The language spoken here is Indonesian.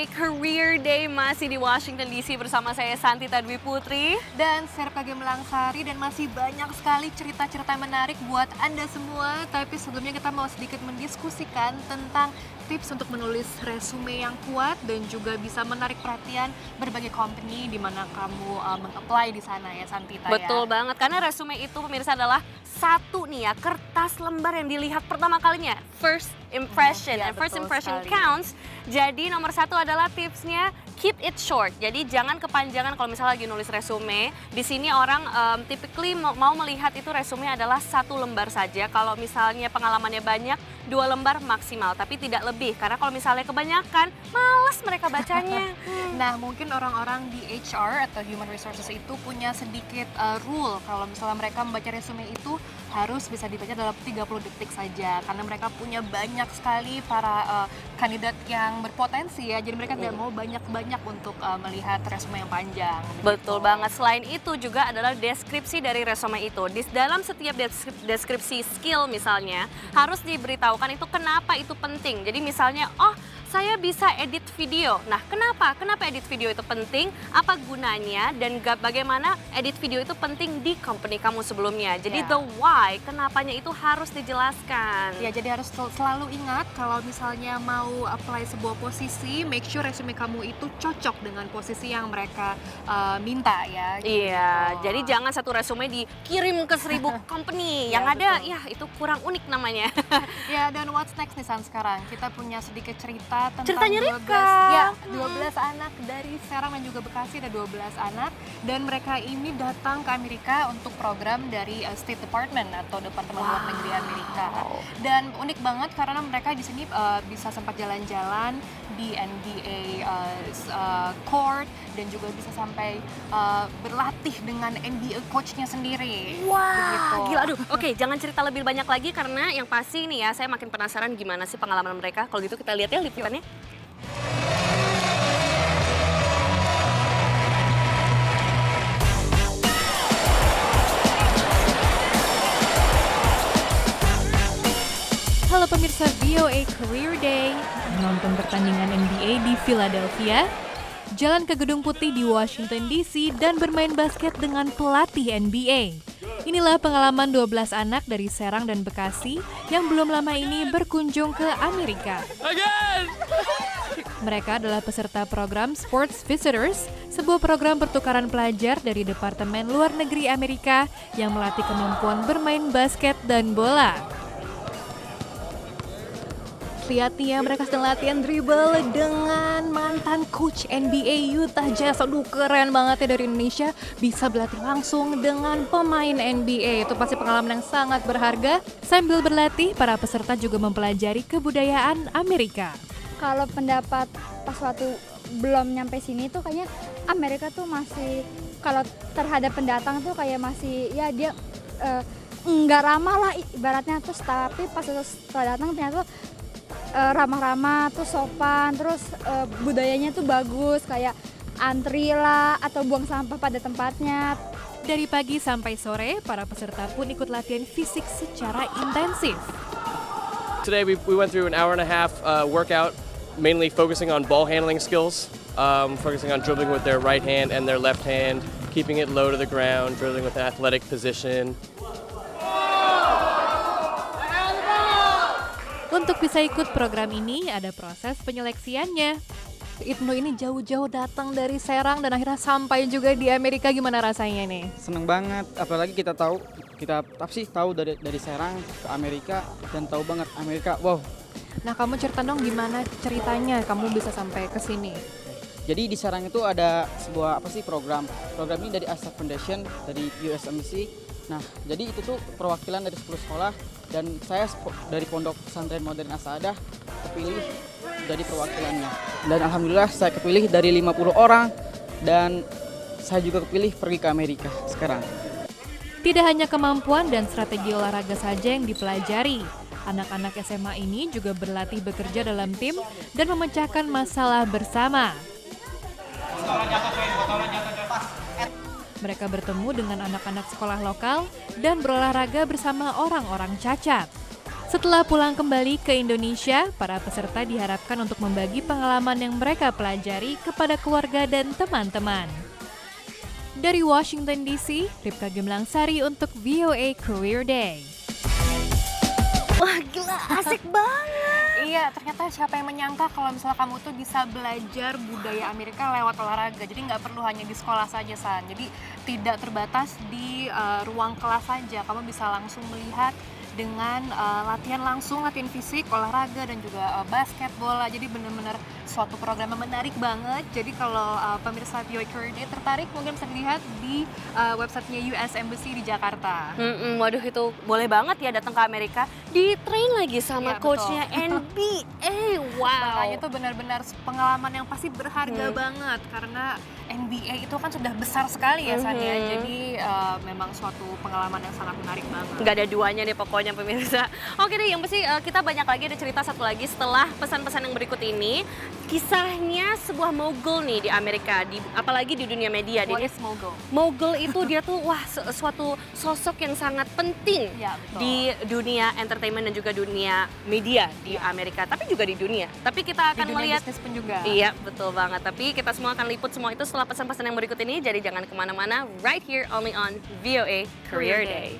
VOA Career Day masih di Washington DC bersama saya Santita Dwi Putri dan Serpa Gemelangsari, dan masih banyak sekali cerita-cerita menarik buat Anda semua. Tapi sebelumnya kita mau sedikit mendiskusikan tentang tips untuk menulis resume yang kuat dan juga bisa menarik perhatian berbagai company di mana kamu meng-apply di sana ya Santita. Betul banget, karena resume itu pemirsa adalah satu nih ya, kertas lembar yang dilihat pertama kalinya, first impression, ya, and first betul impression sekali. counts. Jadi nomor satu adalah tipsnya keep it short. Jadi jangan kepanjangan kalau misalnya lagi nulis resume. Di sini orang typically mau melihat itu resume adalah satu lembar saja. Kalau misalnya pengalamannya banyak, 2 lembar maksimal, tapi tidak lebih. Karena kalau misalnya kebanyakan, malas mereka bacanya. Nah, mungkin orang-orang di HR atau Human Resources itu punya sedikit rule kalau misalnya mereka membaca resume itu harus bisa dibaca dalam 30 detik saja, karena mereka punya banyak sekali para kandidat yang berpotensi ya, jadi mereka tidak mau banyak-banyak untuk melihat resume yang panjang. Betul banget. Selain itu juga adalah deskripsi dari resume itu. Di dalam setiap deskripsi skill misalnya harus diberitahukan itu kenapa itu penting. Jadi misalnya, oh saya bisa edit video. Nah, kenapa? Kenapa edit video itu penting? Apa gunanya? Dan bagaimana edit video itu penting di company kamu sebelumnya. Jadi the why, kenapanya itu harus dijelaskan. Ya, jadi harus selalu ingat kalau misalnya mau apply sebuah posisi, make sure resume kamu itu cocok dengan posisi yang mereka minta ya. Iya, gitu. jadi jangan satu resume dikirim ke 1000 company. Yang ada, ya itu kurang unik namanya. Ya, dan what's next nih San sekarang? Kita punya sedikit cerita tentang Ceritanya 12, Rika. ya, 12 anak dari Serang dan juga Bekasi, ada 12 anak, dan mereka ini datang ke Amerika untuk program dari State Department atau Departemen Luar Negeri Amerika. Dan unik banget karena mereka di sini bisa sempat jalan-jalan di NBA court dan juga bisa sampai berlatih dengan NBA coachnya sendiri. Wah, Begitu. gila. Aduh, oke, jangan cerita lebih banyak lagi karena yang pasti nih ya, saya makin penasaran gimana sih pengalaman mereka. Kalau gitu kita lihat ya liputannya. Halo pemirsa VOA Career Day, menonton pertandingan NBA di Philadelphia, jalan ke Gedung Putih di Washington DC, dan bermain basket dengan pelatih NBA. Inilah pengalaman 12 anak dari Serang dan Bekasi yang belum lama ini berkunjung ke Amerika. Mereka adalah peserta program Sports Visitors, sebuah program pertukaran pelajar dari Departemen Luar Negeri Amerika yang melatih kemampuan bermain basket dan bola. Lihat nih ya, mereka sedang latihan dribble dengan mantan coach NBA Utah Jazz. Aduh, keren banget ya, dari Indonesia bisa berlatih langsung dengan pemain NBA. Itu pasti pengalaman yang sangat berharga. Sambil berlatih, para peserta juga mempelajari kebudayaan Amerika. Kalau pendapat pas waktu belum nyampe sini tuh kayaknya Amerika tuh masih, kalau terhadap pendatang tuh kayak masih, ya dia nggak ramah lah ibaratnya. Terus tapi pas setelah datang ternyata tuh ramah-ramah, tuh sopan, terus budayanya tuh bagus, kayak antri lah atau buang sampah pada tempatnya. Dari pagi sampai sore, para peserta pun ikut latihan fisik secara intensif. Today we went through an hour and a half workout, mainly focusing on ball handling skills, focusing on dribbling with their right hand and their left hand, keeping it low to the ground, dribbling with an athletic position. Untuk bisa ikut program ini, ada proses penyeleksiannya. Ibnu ini jauh-jauh datang dari Serang dan akhirnya sampai juga di Amerika. Gimana rasanya nih? Seneng banget, apalagi kita tahu dari Serang ke Amerika dan tahu banget Amerika. Wow. Nah, kamu cerita dong gimana ceritanya kamu bisa sampai ke sini. Jadi di Serang itu ada sebuah program. Program ini dari Asaf Foundation, dari US Embassy. Nah, jadi itu tuh perwakilan dari 10 sekolah dan saya dari Pondok Pesantren Modern As-Saadah kepilih jadi perwakilannya. Dan alhamdulillah saya kepilih dari 50 orang dan saya juga kepilih pergi ke Amerika sekarang. Tidak hanya kemampuan dan strategi olahraga saja yang dipelajari. Anak-anak SMA ini juga berlatih bekerja dalam tim dan memecahkan masalah bersama. Mereka bertemu dengan anak-anak sekolah lokal dan berolahraga bersama orang-orang cacat. Setelah pulang kembali ke Indonesia, para peserta diharapkan untuk membagi pengalaman yang mereka pelajari kepada keluarga dan teman-teman. Dari Washington DC, Ripka Gemlangsari untuk VOA Career Day. Wah gila, asik banget. Iya, ternyata siapa yang menyangka kalau misalnya kamu tuh bisa belajar budaya Amerika lewat olahraga. Jadi nggak perlu hanya di sekolah saja, San. Jadi tidak terbatas di ruang kelas saja. Kamu bisa langsung melihat dengan latihan langsung, latihan fisik, olahraga, dan juga basket, bola. Jadi benar-benar suatu program yang menarik banget. Jadi kalau pemirsa VOA Career Day tertarik, mungkin bisa dilihat di websitenya US Embassy di Jakarta. Waduh itu boleh banget ya datang ke Amerika, di-train lagi sama Iya, coachnya NBA. Wow. Makanya itu benar-benar pengalaman yang pasti berharga banget karena NBA itu kan sudah besar sekali ya San ya. Jadi memang suatu pengalaman yang sangat menarik banget. Nggak ada duanya deh pokoknya pemirsa. Oke deh, yang pasti kita banyak lagi ada cerita satu lagi setelah pesan-pesan yang berikut ini. Kisahnya sebuah mogul nih di Amerika, apalagi di dunia media. What Dia is mogul? mogul itu dia tuh wah suatu sosok yang sangat penting Ya, betul. di dunia entertainment dan juga dunia media di Amerika, tapi juga di dunia. Tapi kita Di akan dunia melihat bisnis pun juga. Iya, betul banget. Tapi kita semua akan liput semua itu setelah pesan-pesan yang berikut ini. Jadi jangan kemana-mana, right here only on VOA Career Day.